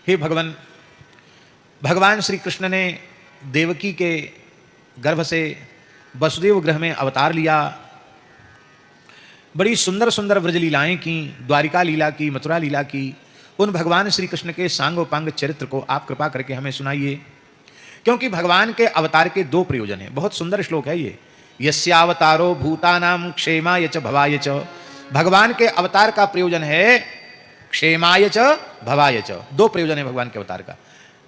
हे भगवान, भगवान श्री कृष्ण ने देवकी के गर्भ से वसुदेव गृह में अवतार लिया। बड़ी सुंदर सुंदर व्रज लीलाएं की, द्वारिका लीला की, मथुरा लीला की। उन भगवान श्री कृष्ण के सांगोपांग चरित्र को आप कृपा करके हमें सुनाइए, क्योंकि भगवान के अवतार के दो प्रयोजन हैं। बहुत सुंदर श्लोक है ये, यस्यावतारो भूतानाम क्षेमाय च भवाय च। भगवान के अवतार का प्रयोजन है क्षेमाय च भवाय च। दो प्रयोजन है भगवान के अवतार का,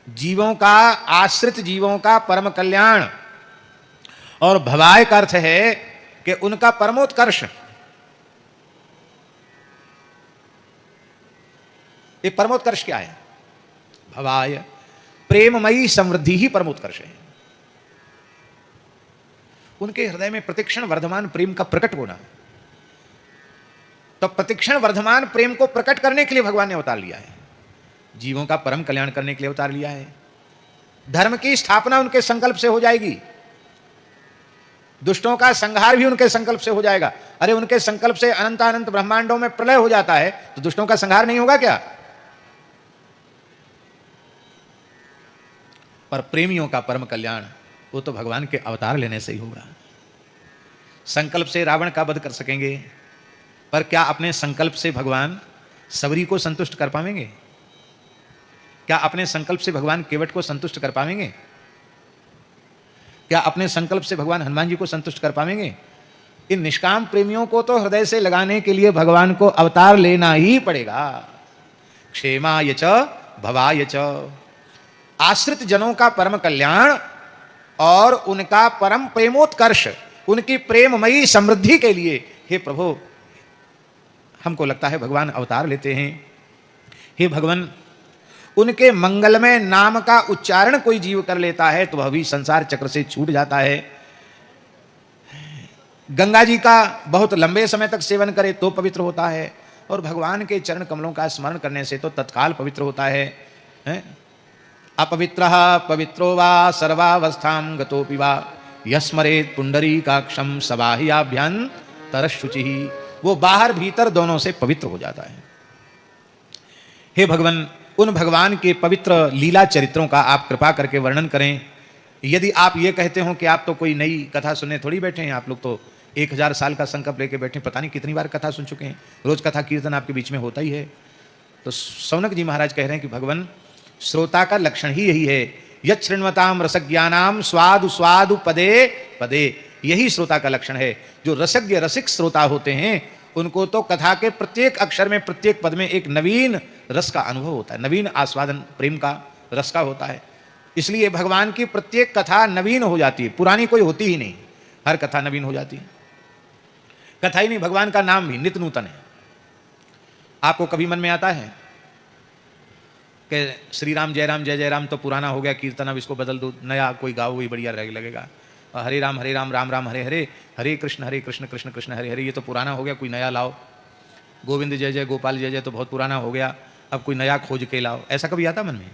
जीवों का, आश्रित जीवों का परम कल्याण, और भवाय का अर्थ है कि उनका परमोत्कर्ष। ये परमोत्कर्ष क्या है? भवाय, प्रेममयी समृद्धि ही परमोत्कर्ष है। उनके हृदय में प्रतिक्षण वर्धमान प्रेम का प्रकट होना। तो प्रतिक्षण वर्धमान प्रेम को प्रकट करने के लिए भगवान ने अवतार लिया है, जीवों का परम कल्याण करने के लिए अवतार लिया है। धर्म की स्थापना उनके संकल्प से हो जाएगी, दुष्टों का संहार भी उनके संकल्प से हो जाएगा। अरे उनके संकल्प से अनंत अनंत ब्रह्मांडों में प्रलय हो जाता है, तो दुष्टों का संहार नहीं होगा क्या? पर प्रेमियों का परम कल्याण वो तो भगवान के अवतार लेने से ही होगा। संकल्प से रावण का वध कर सकेंगे, पर क्या अपने संकल्प से भगवान सबरी को संतुष्ट कर पाएंगे? क्या अपने संकल्प से भगवान केवट को संतुष्ट कर पाएंगे? क्या अपने संकल्प से भगवान हनुमान जी को संतुष्ट कर पाएंगे? इन निष्काम प्रेमियों को तो हृदय से लगाने के लिए भगवान को अवतार लेना ही पड़ेगा। क्षेमाय च भवाय च, आश्रित जनों का परम कल्याण और उनका परम प्रेमोत्कर्ष, उनकी प्रेममयी समृद्धि के लिए हे प्रभु हमको लगता है भगवान अवतार लेते हैं। हे भगवान, उनके मंगलमय नाम का उच्चारण कोई जीव कर लेता है तो वह भी संसार चक्र से छूट जाता है। गंगा जी का बहुत लंबे समय तक सेवन करे तो पवित्र होता है, और भगवान के चरण कमलों का स्मरण करने से तो तत्काल पवित्र होता है। अपवित्रः पवित्रो वा सर्वावस्थां गतोऽपि वा यस्मरेत् पुंडरीकाक्षं सबाह्याभ्यन्तरशुचिः। वो बाहर भीतर दोनों से पवित्र हो जाता है। हे भगवान, उन भगवान के पवित्र लीला चरित्रों का आप कृपा करके वर्णन करें। यदि आप ये कहते हो कि आप तो कोई नई कथा सुनने थोड़ी बैठे हैं, आप लोग तो 1000 साल का संकल्प लेके बैठे, पता नहीं कितनी बार कथा सुन चुके हैं, रोज कथा कीर्तन आपके बीच में होता ही है। तो सौनक जी महाराज कह रहे हैं कि भगवान, श्रोता का लक्षण ही यही है, यत् शृण्वताम रसज्ञानाम स्वादु स्वादु पदे पदे। यही श्रोता का लक्षण है। जो रसज्ञ रसिक श्रोता होते हैं उनको तो कथा के प्रत्येक अक्षर में, प्रत्येक पद में एक नवीन रस का अनुभव होता है, नवीन आस्वादन प्रेम का रस का होता है। इसलिए भगवान की प्रत्येक कथा नवीन हो जाती है, पुरानी कोई होती ही नहीं, हर कथा नवीन हो जाती है। कथा ही नहीं, भगवान का नाम भी नित्य नूतन है। आपको कभी मन में आता है कि श्री राम जय जय राम तो पुराना हो गया कीर्तन, अब इसको बदल दो, नया कोई गाओ, वही बढ़िया लगेगा। हरे राम राम राम हरे हरे, हरे कृष्ण कृष्ण कृष्ण हरे हरे, ये तो पुराना हो गया, कोई नया लाओ। गोविंद जय जय गोपाल जय जय तो बहुत पुराना हो गया, अब कोई नया खोज के लाओ। ऐसा कभी आता मन में?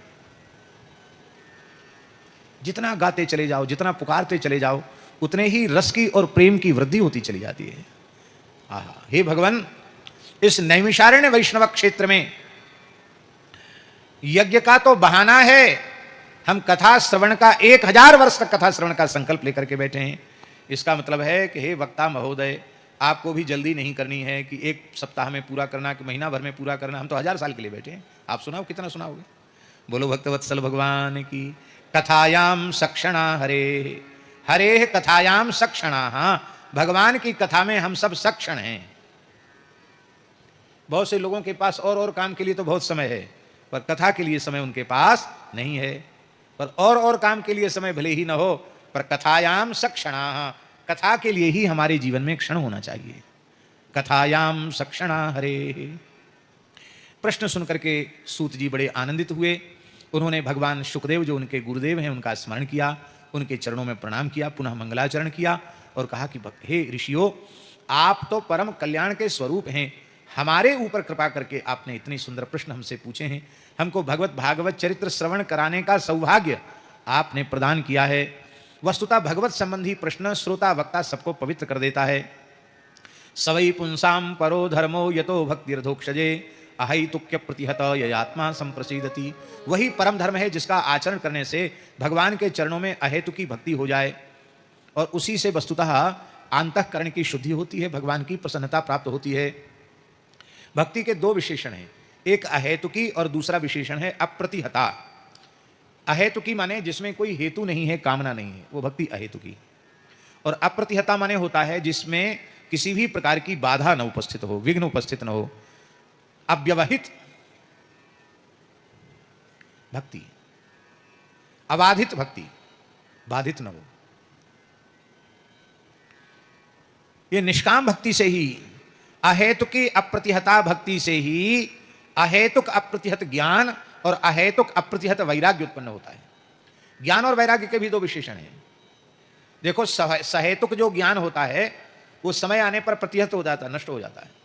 जितना गाते चले जाओ, जितना पुकारते चले जाओ, उतने ही रस की और प्रेम की वृद्धि होती चली जाती है। आहा, हे भगवान, इस नैमिषारण्य वैष्णव क्षेत्र में यज्ञ का तो बहाना है, हम कथा श्रवण का 1000 वर्ष तक कथा श्रवण का संकल्प लेकर के बैठे हैं। इसका मतलब है कि हे वक्ता महोदय, आपको भी जल्दी नहीं करनी है कि 1 सप्ताह में पूरा करना, कि महीना भर में पूरा करना। हम तो 1000 साल के लिए बैठे हैं। आप सुनाओ, कितना सुनाओगे? बोलो भक्तवत्सल भगवान की। कथायाम सक्षणा हरे, हरे कथायाम सक्षणा। हाँ, भगवान की कथा में हम सब सक्षण हैं। बहुत से लोगों के पास और काम के लिए तो बहुत समय है, पर कथा के लिए समय उनके पास नहीं है। पर और काम के लिए समय भले ही न हो, पर कथायाम सक्षणा, कथा के लिए ही हमारे जीवन में क्षण होना चाहिए। कथायाम सक्षणा हरे। प्रश्न सुनकर के सूत जी बड़े आनंदित हुए। उन्होंने भगवान शुकदेव जो उनके गुरुदेव हैं उनका स्मरण किया, उनके चरणों में प्रणाम किया, पुनः मंगलाचरण किया और कहा कि हे ऋषियों, आप तो परम कल्याण के स्वरूप हैं, हमारे ऊपर कृपा करके आपने इतने सुंदर प्रश्न हमसे पूछे हैं। हमको भगवत भागवत चरित्र श्रवण कराने का सौभाग्य आपने प्रदान किया है। वस्तुतः भगवत संबंधी प्रश्न श्रोता वक्ता सबको पवित्र कर देता है। सवै पुंसाम परो धर्मो यतो भक्तिर्धोक्षजे अहैतुक्य प्रतिहत ययात्मा संप्रसीदति, वही परम धर्म है जिसका आचरण करने से भगवान के चरणों में अहेतुकी भक्ति हो जाए और उसी से वस्तुतः अंतःकरण की शुद्धि होती है, भगवान की प्रसन्नता प्राप्त होती है। भक्ति के दो विशेषण हैं, एक अहेतुकी और दूसरा विशेषण है अप्रतिहता। अहेतुकी माने जिसमें कोई हेतु नहीं है, कामना नहीं है, वो भक्ति अहेतुकी। और अप्रतिहता माने होता है जिसमें किसी भी प्रकार की बाधा न उपस्थित हो, विघ्न उपस्थित न हो, अव्यवहित भक्ति, अबाधित भक्ति, बाधित न हो। ये निष्काम भक्ति से ही, अहेतुकी अप्रतिहता भक्ति से ही अहेतुक अप्रतिहत ज्ञान और अहेतुक अप्रतिहत वैराग्य उत्पन्न होता है। ज्ञान और वैराग्य के भी दो विशेषण हैं। देखो, सहेतुक जो ज्ञान होता है वो समय आने पर प्रतिहत हो जाता है, नष्ट हो जाता है।